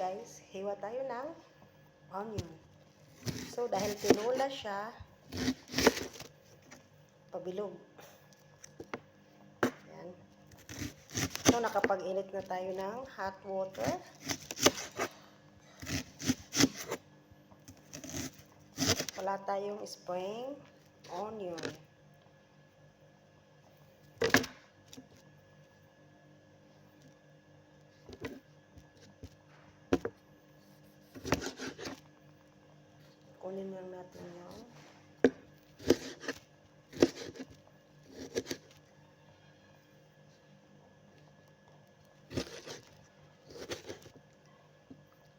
guys, hiwa tayo ng onion. So, dahil tinula siya, pabilog. Yan. So, nakapag-init na tayo ng hot water. Wala tayong spring onion. Kunin lang natin yung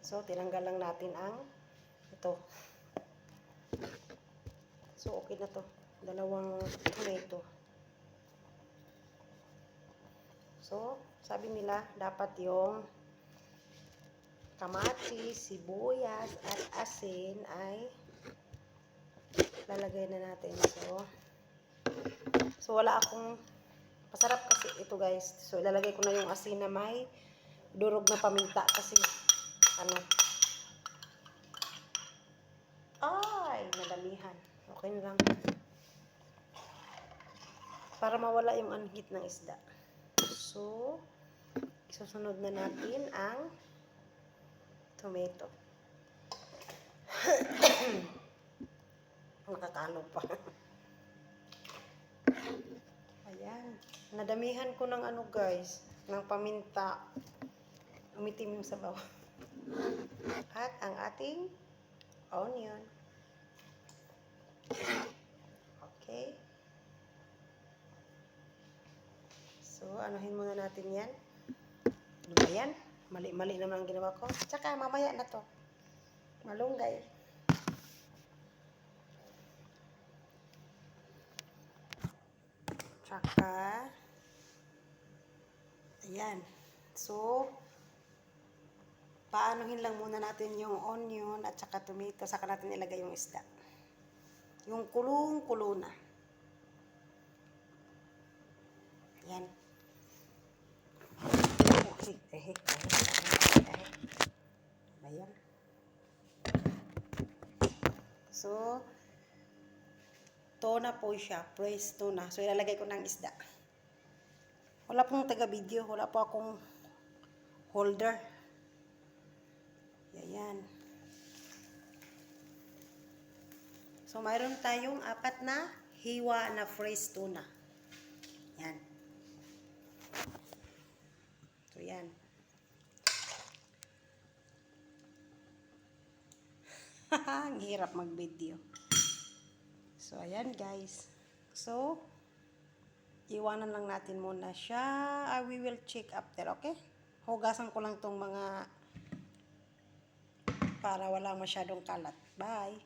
so, tinanggal lang natin ang ito. So, okay na to. Dalawang tomato. So, sabi nila, dapat yung kamatis, sibuyas, at asin ay lalagay na natin. So wala akong, masarap kasi ito guys. So, ilalagay ko na yung asin na may durog na paminta kasi, ay, nadamihan. Okay na lang. Para mawala yung anghit ng isda. So, isusunod na natin ang tomato. Nakakalo pa. Ayan. Nadamihan ko ng guys, ng paminta. Umitim yung sabaw. At ang ating onion. Okay. So, anuhin muna natin yan. Ano ba yan? Mali-mali naman ang ginawa ko. Tsaka, mamaya na to. Malunggay. Tsaka, ayan. So, paanuhin lang muna natin yung onion at saka tomato. Saka natin ilagay yung isda. Yung kulong-kulo na. Ayan. Ayan. So, tuna po siya. Fresh tuna. So, ilalagay ko ng isda. Wala pong taga-video. Wala po akong holder. Ayan. So, mayroon tayong 4 na hiwa na fresh tuna. Yan. So, yan. Ang hirap mag-video. So, ayan guys. So, iwanan lang natin muna siya. We will check after, okay? Hugasan ko lang tong mga para wala masyadong kalat. Bye!